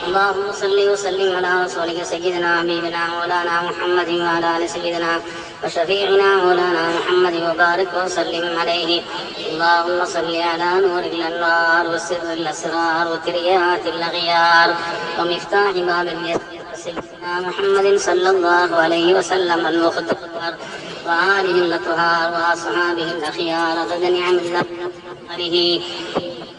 اللهم صل وسلم على رسولك سيدنا حبيبنا مولانا محمد وعلى آل سيدنا وشفيعنا مولانا محمد وبارك وسلم عليه. اللهم صل على نور الأنوار وسر الأسرار وتريات الأغيار ومفتاح باب اليسر سيدنا محمد صلى الله عليه وسلم المختار وآله الأطهار وأصحابه الأخيار عدد نعم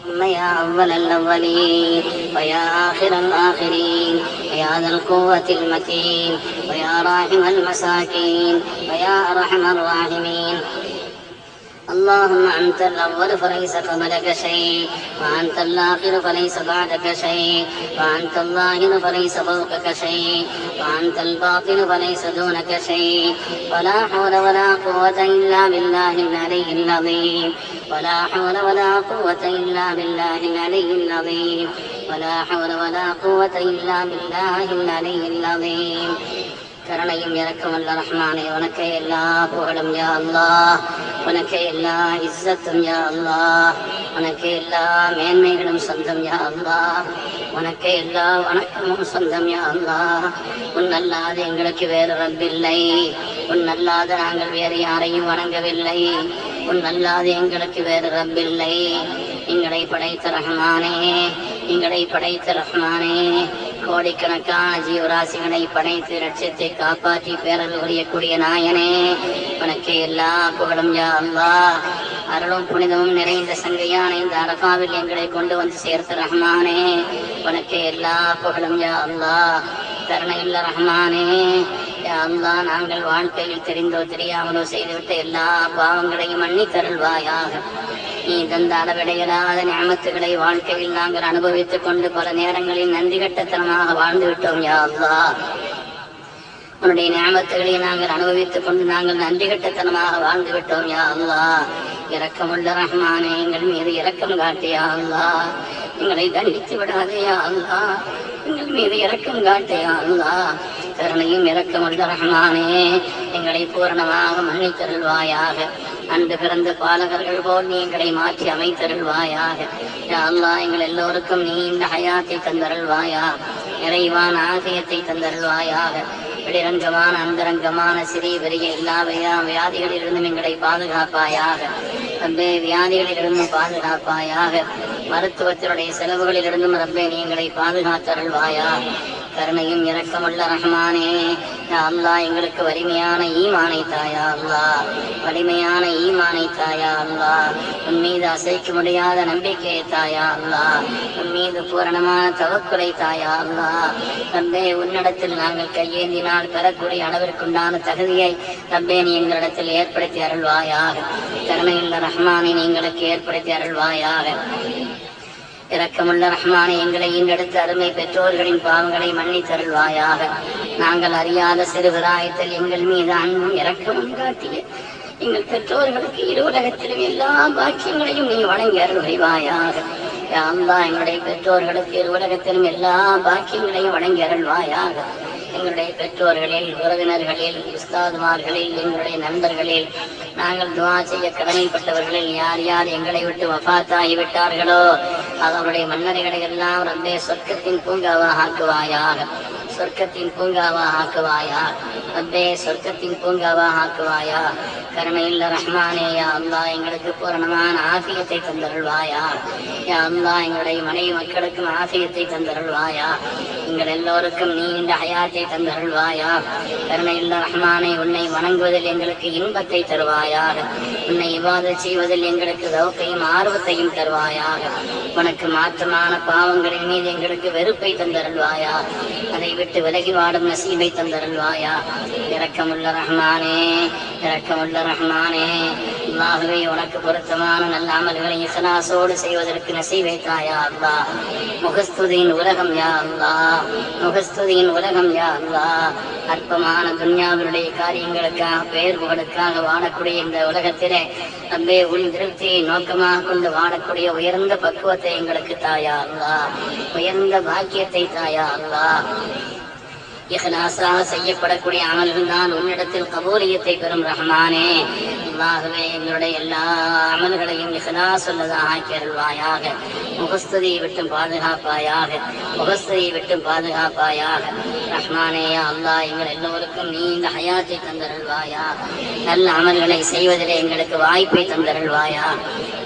الله يا أول الأولين ويا آخر الآخرين ويا ذا القوة المتين ويا راحم المساكين ويا أرحم الراحمين. اللهم أنت الأول فليس قبلك شيء، وأنت الآخر فليس بعدك شيء، وأنت الظاهر فليس فوقك شيء، وأنت الباطن فليس دونك شيء. ولا حول ولا قوة إلا بالله العلي العظيم. ولا حول ولا قوة إلا بالله العلي العظيم. ولا حول ولا قوة إلا بالله العلي العظيم. கருணையும் இரக்கமுள்ள ரஹ்மானே, உனக்கே எல்லா புகழும் யா அல்லாஹ், உனக்கே எல்லா இஸ்ஸத்தும் யா அல்லாஹ், உனக்கே எல்லா மேன்மைகளும் சொந்தம் யா அல்லாஹ், உனக்கே எல்லா வணக்கமும் சொந்தம் யா அல்லாஹ். உன்னல்லாது எங்களுக்கு வேறு ரப்பில்லை, உன்னல்லாது நாங்கள் வேறு யாரையும் வணங்கவில்லை, உன்னல்லாது எங்களுக்கு வேறு ரப்பில்லை. எங்களை படைத்த ரஹ்மானே, எங்களை படைத்த ரஹ்மானே, கோடிக்கணக்கான ஜீவராசிகளை படைத்து லட்சத்தை காப்பாற்றி பேரல் புரியக்கூடிய நாயனே, உனக்கு எல்லா புகழும் யா அல்லாஹ். அருளும் புனிதமும் நிறைந்த சங்கையான இந்த அரபாவில் எங்களை கொண்டு வந்து சேர்த்த ரஹ்மானே, உனக்கு எல்லா புகழும் யா அல்லாஹ். கருணையுள்ள ரஹ்மானே, யா அல்லாஹ், நாங்கள் வாழ்க்கையில் தெரிந்தோ தெரியாமலோ செய்துவிட்ட எல்லா பாவங்களையும் மன்னித்தருள்வாயாக. நீ தந்த அளவிடையலாத நியமத்துகளை வாழ்க்கையில் நாங்கள் அனுபவித்துக் கொண்டு பல நேரங்களில் நன்றி கட்டத்தனமாக வாழ்ந்து விட்டோம் யா அல்லாஹ். உன்னுடைய நியமத்துகளை நாங்கள் அனுபவித்துக் கொண்டு நாங்கள் நன்றி கட்டத்தனமாக வாழ்ந்து விட்டோம் யா அல்லாஹ். இரக்கமுள்ள ரஹ்மானே, எங்கள் மீது இரக்கம் காட்டு யா அல்லாஹ். எங்களை தண்டித்து விடாதே யா அல்லாஹ், எங்கள் மீது இரக்கம் காட்டு யா அல்லாஹ். கருணையும் இரக்கமுள்ள ரஹ்மானே, எங்களை பூரணமாக மன்னித்தருள்வாயாக. அன்று பிறந்த பாலகர்கள் போல் நீ எங்களை மாற்றி அமைத்தருள்வாயாக. யா அல்லாஹ், எங்கள் எல்லோருக்கும் நீ இந்த ஹயாத்தை தந்தருள்வாயா, நிறைவான ஆசியத்தை தந்தருள்வாயாக. வெளிரங்கமான அந்தரங்கமான சிறிய பெரிய எல்லா வியாதிகளிலிருந்தும் எங்களை பாதுகாப்பாயாக. ரப்பே, வியாதிகளிலிருந்தும் பாதுகாப்பாயாக. மருத்துவத்தினுடைய செலவுகளிலிருந்தும் ரப்பே நீ எங்களை பாதுகாத்தருள்வாயா. கருணையும் இரக்கமுள்ள ரஹ்மானே, யா அல்லாஹ், எங்களுக்கு வலிமையான ஈமானை தாயா அல்லாஹ், வலிமையான ஈமானை தாயா அல்லாஹ். உன் மீது அசைக்க முடியாத நம்பிக்கையை தாயா அல்லாஹ், உன் மீது பூரணமான தவக்குலை தாயா அல்லாஹ். ரப்பே, உன்னிடத்தில் நாங்கள் கையேந்தினால் பெறக்கூடிய அளவிற்குண்டான தகுதியை ரப்பே நீ எங்களிடத்தில் ஏற்படுத்தி அருள்வாயாக. கருணையுள்ள ரஹ்மானை எங்களுக்கு ஏற்படுத்தி அருள்வாயாக. இரக்கமுள்ள ரஹ்மானை, எங்களை ஈண்டெடுத்த அருமை பெற்றோர்களின் பாவங்களை மன்னித்தருள்வாயாக. நாங்கள் அறியாத சிறுபிராயத்தில் எங்கள் மீது அன்பும் இரக்கமும் காட்டிய எங்கள் பெற்றோர்களுக்கு இரு உலகத்திலும் எல்லா பாக்கியங்களையும் நீ வழங்கி அருள்வாயாக. யா அல்லாஹ், எங்களுடைய பெற்றோர்களுக்கு இரு உலகத்திலும் எல்லா பாக்கியங்களையும் வழங்கி அருள்வாயாக. எங்களுடைய பெற்றோர்களில், உறவினர்களில், உஸ்தாதுமார்களில், எங்களுடைய நண்பர்களில், நாங்கள் துவா செய்ய கடமைப்பட்டவர்களில் யார் யார் எங்களை விட்டு வஃபாத்தாகிவிட்டார்களோ அவருடைய மன்னரைகளை எல்லாம் ரப்பே சொர்க்கத்தின் பூங்காவாக ஆக்குவாயாக, சொர்க்கத்தின் பூங்காவாக ஆக்குவாயா. ரப்பே, சொர்க்கத்தின் பூங்காவாக ஆக்குவாயா. கருணையுள்ள ரஹ்மானே, யா அல்லாஹ், எங்களுக்கு பூரணமான ஆஃபியத்தை தந்தருள்வாயா. யா அல்லாஹ், எங்களுடைய மனைவி மக்களுக்கும் ஆஃபியத்தை தந்தருள்வாயா. எங்கள் எல்லோருக்கும் நீ இந்த ஹயாத்தை தந்தருள்வாயா. கருணையுள்ள ரஹ்மானே, உன்னை வணங்குவதில் எங்களுக்கு இன்பத்தை தருவாயாக. உன்னை இபாதத் செய்வதில் எங்களுக்கு தௌக்கையும் ஆர்வத்தையும் தருவாயாக. உனக்கு மாற்றமான பாவங்களின் மீது எங்களுக்கு வெறுப்பை தந்தருள்வாயா. அதை விட்டு விலகி வாடும் நசீபை தந்தருள்வாயா. இரக்கமுள்ள ரஹ்மானே, இரக்கமுள்ள ரஹ்மானே, அல்லாஹ்வே, உனக்கு பொருத்தமான நல்ல அமல்களை இஹ்லாஸோடு செய்வதற்கு நசீபை தாயா அல்லாஹ். முகஸ்துதியின் உலகம் யா அல்லாஹ், முகஸ்துதியின் உலகம் யா அல்லாஹ். அற்பமான துன்யாவினுடைய காரியங்களுக்காக, பெயர் புகழுக்காக வாழக்கூடிய இந்த உலகத்திலே ரப்பே உன் திருப்தியை நோக்கமாக கொண்டு வாழக்கூடிய உயர்ந்த பக்குவத்தை எங்களுக்கு தாயா அல்லாஹ், உயர்ந்த பாக்கியத்தை தாயா அல்லாஹ். இஹ்லாஸாக செய்யப்படக்கூடிய அமல்கள் தான் உன்னிடத்தில் கபூலியத்தை பெறும் ரஹ்மானே. அல்லாஹ்வே, எங்களுடைய எல்லா அமல்களையும் இஹ்லாஸ் உள்ளதாக ஆக்கி அருள்வாயாக. முகஸ்துதியை விட்டும் பாதுகாப்பாயாக, முகஸ்துதியை விட்டும் பாதுகாப்பாயாக ரஹ்மானே. யா அல்லாஹ், எங்கள் எல்லோருக்கும் நீண்ட ஹயாத்தை தந்தருள்வாயா. நல்ல அமல்களை செய்வதிலே எங்களுக்கு வாய்ப்பை தந்தருள்வாயா.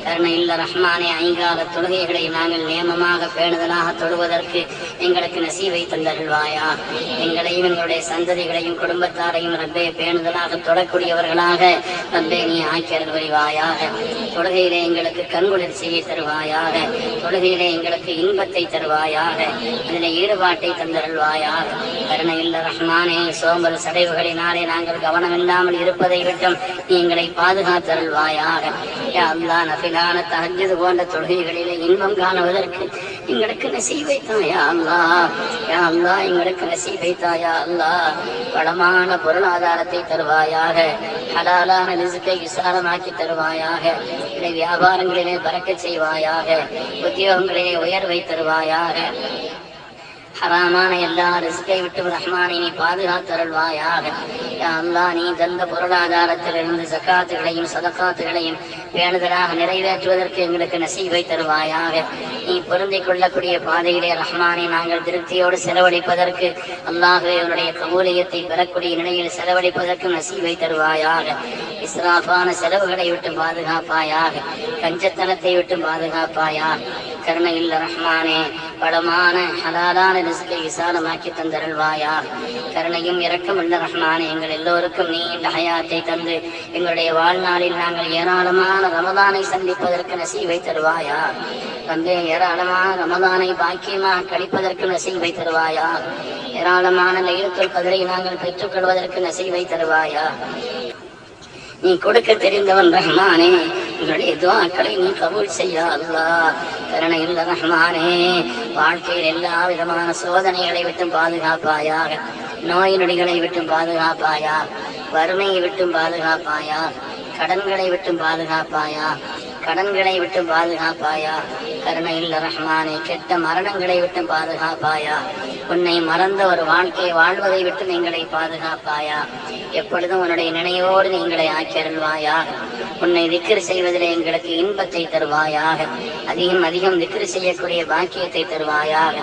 கருணை இல்ல ரஹ்மானே, ஐங்கால தொழுகைகளை நாங்கள் நியமமாக பேணுதலாக தொழுவதற்கு எங்களுக்கு நசீவை தந்தருள்வாயா. எங்களையும் எங்களுடைய சந்ததிகளையும் குடும்பத்தாரையும் ரப்பே பேணுதலாக தொடக்கூடியவர்களாக ரப்பே நீ ஆக்கி அருள்வாயாக. தொழுகையிலே எங்களுக்கு கண்குளிர்ச்சியை தருவாயாக, தொழுகையிலே எங்களுக்கு இன்பத்தை தருவாயாக, அதில் ஈடுபாட்டை தந்தருள்வாயாக. கருணை இல்ல ரஹ்மானே, சோம்பல் சடைவுகளினாலே நாங்கள் கவனமில்லாமல் இருப்பதை விட்டும் நீ எங்களை பாதுகாத்தருள்வாயாக. யா அல்லாஹ், நஃபிலான தஹஜ்ஜுத் போன்ற தொழுகைகளிலே இன்பம் காணுவதற்கு எங்களுக்கு நசீபை தாயா அல்லாஹ். யா அல்லாஹ், எங்களுக்கு நசீபை தாயா அல்லாஹ். வளமான பொருளாதாரத்தை தருவாயாக, ஹலாலான ரிஸ்கை விசாலமாக்கி தருவாயாக. இதை வியாபாரங்களிலே பறக்கச் செய்வாயாக, உத்தியோகங்களிலே உயர்வை தருவாயாக. ஹராமான எல்லா ரிஸ்கை விட்டு ரஹ்மானை நீ பாதுகாத்தருள்வாயாக. யா அல்லாஹ், நீ தந்த பொருளாதாரத்திலிருந்து ஜகாத்துகளையும் சதகாத்துகளையும் பேணுதலாக நிறைவேற்றுவதற்கு எங்களுக்கு நசீபை தருவாயாக. நீ பொருந்திக் கொள்ளக்கூடிய பாதையிலே ரஹ்மானை நாங்கள் திருப்தியோடு செலவழிப்பதற்கு, அல்லாஹ்வே உன்னுடைய கபூலியத்தை பெறக்கூடிய நிலையில் செலவழிப்பதற்கு நசீபை தருவாயாக. இஸ்ராஃபான செலவுகளை விட்டு பாதுகாப்பாயாக, கஞ்சத்தனத்தை விட்டு பாதுகாப்பாயாக. கருணை இல்ல ரஹ்மானே, வளமான ஹலாலான ரிஸ்கை விசாலமாக்கி தந்தருள்வாயா. கருணையும் இரக்கம் உள்ள ரஹ்மானே, எங்கள் எல்லோருக்கும் நீண்ட ஹயாத்தை தந்து எங்களுடைய வாழ்நாளில் நாங்கள் ஏராளமான ரமதானை சந்திப்பதற்கு நசீவை தருவாயா. தந்தை, ஏராளமான ரமதானை பாக்கியமாக கழிப்பதற்கு நசீவை தருவாயா. ஏராளமான லைலத்துல் கத்ரை நாங்கள் பெற்றுக்கொள்வதற்கு நசீவை தருவாயா. நீ கொடுக்க தெரிந்தவன் ரஹ்மானே, எங்களுடைய துஆக்களை நீ கபூல் செய்ய அல்லாஹ். கருணை இல்ல ரஹ்மானே, வாழ்க்கையில் எல்லா விதமான சோதனைகளை விட்டும் பாதுகாப்பாயாக, நோய் நொடிகளை விட்டும் பாதுகாப்பாயா, வறுமையை விட்டும் பாதுகாப்பாயா, கடன்களை விட்டும் பாதுகாப்பாயா, கடன்களை விட்டு பாதுகாப்பாயா. கருணை இல்ல ரஹ்மானே, கெட்ட மரணங்களை விட்டு பாதுகாப்பாயா. உன்னை மறந்த ஒரு வாழ்க்கையை வாழ்வதை விட்டு எங்களை பாதுகாப்பாயா. எப்பொழுதும் உன்னுடைய நினைவோடு எங்களை ஆக்கியருள்வாயா. உன்னை திக்ர் செய்வதில் எங்களுக்கு இன்பத்தை தருவாயாக, அதிகம் அதிகம் திக்ர் செய்யக்கூடிய பாக்கியத்தை தருவாயாக.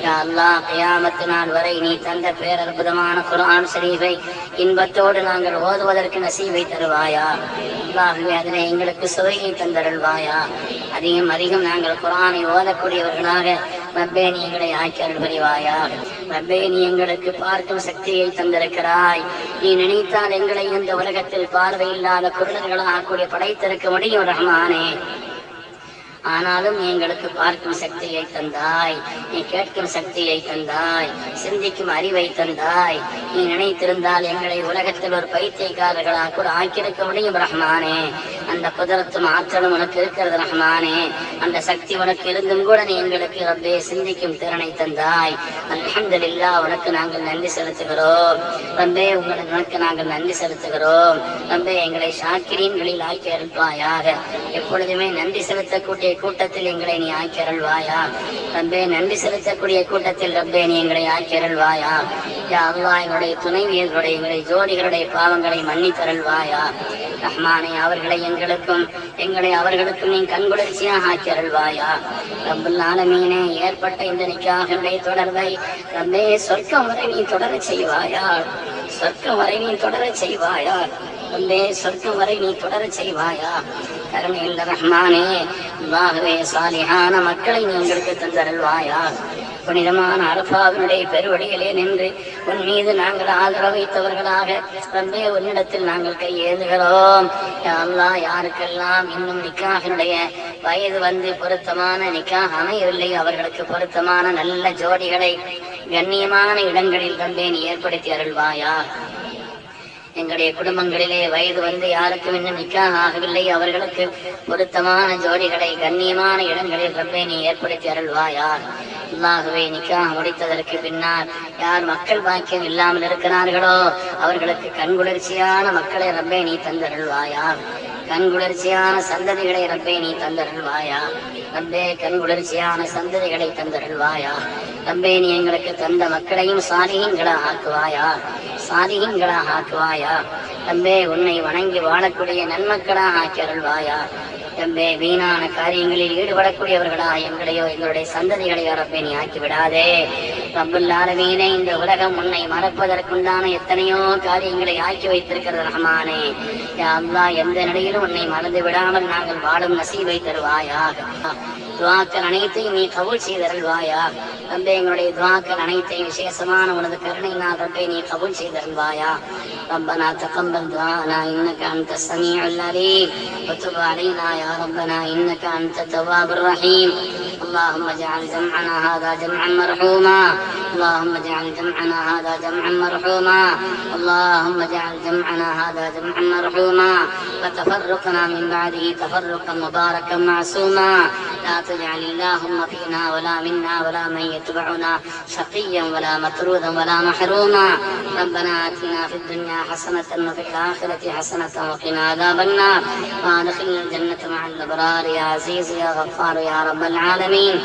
யா அல்லாஹ், கியாமத்து நாள் வரை நீ தந்த பேரற்புதமான குர்ஆன் ஷரீஃபை இன்பத்தோடு நாங்கள் ஓதுவதற்கு நசீவை தருவாயா. அல்லாஹ்வே, அதிலே எங்களுக்கு சுவையை தந்தருள்வாயா. அதிகம் அதிகம் நாங்கள் குர்ஆனை ஓதக்கூடியவர்களாக ரப்பே நீ எங்களை ஆக்கியருள் புரிவாயா. ரப்பே, நீ எங்களுக்கு பார்க்கும் சக்தியை தந்திருக்கிறாய். நீ நினைத்தால் எங்களை இந்த உலகத்தில் பார்வையில்லாத குருடர்களாக ஆக்கூடிய படைத்திருக்க முடியும் ரஹ்மானே. ஆனாலும் நீ எங்களுக்கு பார்க்கும் சக்தியை தந்தாய், நீ கேட்கும் சக்தியை தந்தாய், சிந்திக்கும் அறிவை தந்தாய். நீ நினைத்திருந்தால் எங்களை உலகத்தில் ஒரு பைத்தியக்காரர்களாக கூட ஆக்கியிருக்க முடியும் ரஹ்மானே. அந்த குதிரத்தும் ஆற்றலும் உனக்கு இருக்கிறது ரஹ்மானே. அந்த சக்தி உனக்கு இருந்தும் கூட நீ எங்களுக்கு ரப்பே சிந்திக்கும் திறனை தந்தாய். அல்ஹம்துலில்லாஹ், உனக்கு நாங்கள் நன்றி செலுத்துகிறோம் ரப்பே. உனக்கு நாங்கள் நன்றி செலுத்துகிறோம் ரப்பே. எங்களை ஷாக்கிரீன்களில் ஆக்கி அருள்வாயாக. எப்பொழுதுமே நன்றி செலுத்தக்கூடிய கூட்டத்தில் எங்களை நீ ஆக்கியருள்வாயா ரப்பே. நன்றி செலுத்தக்கூடிய கூட்டத்தில் ரப்பே நீ எங்களை ஆக்கியருள்வாயா. யா அல்லாஹ், எங்களுடைய துணைவியர்களுடைய எங்களுடைய ஜோடிகளுடைய பாவங்களை மன்னித்தருள்வாயா ரஹ்மானே. அவர்களை எங்களுக்கும் எங்களை அவர்களுக்கும் நீ கண்குளிர்ச்சியாக ஆக்கியருள்வாயா. ரப்புல் ஆலமீனே, ஏற்பட்ட இந்த நிக்காஹுடைய தொடர்பை ரப்பே சொர்க்கம் வரை நீ தொடர செய்வாயா. சொர்க்கம் வரை நீ தொடர செய்வாயா ரப்பே. சொர்க்கம் வரை நீ தொடர செய்வாயா. கருணை இல்ல ரஹ்மானே, அல்லாஹ்வே, சாலிஹான மக்களை நீ எங்களுக்கு தந்தருள்வாயா. புனிதமான அரஃபாவினுடைய பெருவழியிலே நின்று உன் மீது நாங்கள் ஆதரவு வைத்தவர்களாக ரப்பே உன்னிடத்தில் நாங்கள் கையேந்துகிறோம். யா அல்லாஹ், யாருக்கெல்லாம் இன்னும் நிக்காஹினுடைய வயது வந்து பொருத்தமான நிக்காஹ் அமையவில்லை, அவர்களுக்கு பொருத்தமான நல்ல ஜோடிகளை கண்ணியமான இடங்களில் ரப்பே நீ ஏற்படுத்தி அருள்வாயா. எங்களுடைய குடும்பங்களிலே வயது வந்து யாருக்கும் இன்னும் நிக்காஹ் ஆகவில்லை, அவர்களுக்கு பொருத்தமான ஜோடிகளை கண்ணியமான இடங்களில் ரப்பே நீ ஏற்படுத்தி அருள்வாயா. அல்லாஹ்வே, நிக்காஹ் முடித்ததற்கு பின்னால் யார் மக்கள் பாக்கியம் இல்லாமல் இருக்கிறார்களோ அவர்களுக்கு கண்குளிர்ச்சியான மக்களை ரப்பே நீ தந்தருள்வாயா. கண்குளிர்ச்சியான சந்ததிகளை ரப்பே நீ தந்தருள்வாயா. ரப்பே கண்குளிர்ச்சியான சந்ததிகளை தந்தருள்வாயா. ரப்பே நீ எங்களுக்கு தந்த மக்களையும் சாலிஹீன்களாக ஆக்குவாயா, சாலிஹீன்களாக ஆக்குவாயா. ரப்பே உன்னை வணங்கி வாழக்கூடிய நன்மக்களாக ஆக்கி அருள்வாயா. ரப்பே வீணான காரியங்களில் ஈடுபடக்கூடியவர்களா எங்களையோ எங்களுடைய சந்ததிகளையோ ரப்பே நீ ஆக்கி விடாதே. ரப்புல் ஆலமீனே, இந்த உலகம் உன்னை மறப்பதற்குண்டான எத்தனையோ காரியங்களை ஆக்கி வைத்திருக்கிறது ரஹ்மானே. யா அல்லாஹ், எந்த நிலையிலும் உன்னை மறந்து விடாமல் நாங்கள் வாழும் நசீபை தருவாயாக. துஆக்கள் அனைத்தையும் நீ கபூல் செய்தருள்வாயா. ரப்பே எங்களுடைய துஆக்கள் அனைத்தையும் விசேஷமான உனது கருணையினால் ரப்பே நீ கபூல் செய்தருள்வாயா. ربنا تقبل دعاءنا إنك أنت السميع العليم وتب علينا يا ربنا إنك أنت التواب الرحيم. اللهم اجعل جمعنا هذا جمعا مرحوما، اللهم اجعل جمعنا هذا جمعا مرحوما، اللهم اجعل جمعنا هذا جمعا مرحوما، وتفرقنا من بعده تفرقا مباركا معصوما. لا تجعل اللهم فينا ولا منا ولا من يتبعنا شقيا ولا مطرودا ولا محروما. ربنا آتنا في الدنيا حسنة وفي الآخرة حسنة وقنا عذاب النار، وادخلنا الجنة مع الأبرار يا عزيز يا غفار يا رب العالمين.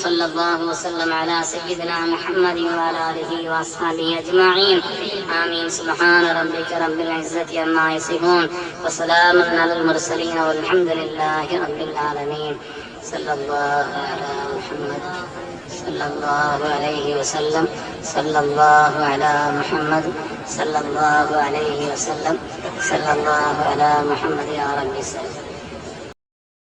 صلى الله وسلم على سيدنا محمد وعلى آله وأصحابه أجمعين. آمين. سبحان ربك رب العزة عما يصفون وسلام على المرسلين والحمد لله رب العالمين. صلى الله على محمد صلى الله عليه وسلم، صلى الله على محمد صلى الله عليه وسلم، صلى الله على محمد يا رب.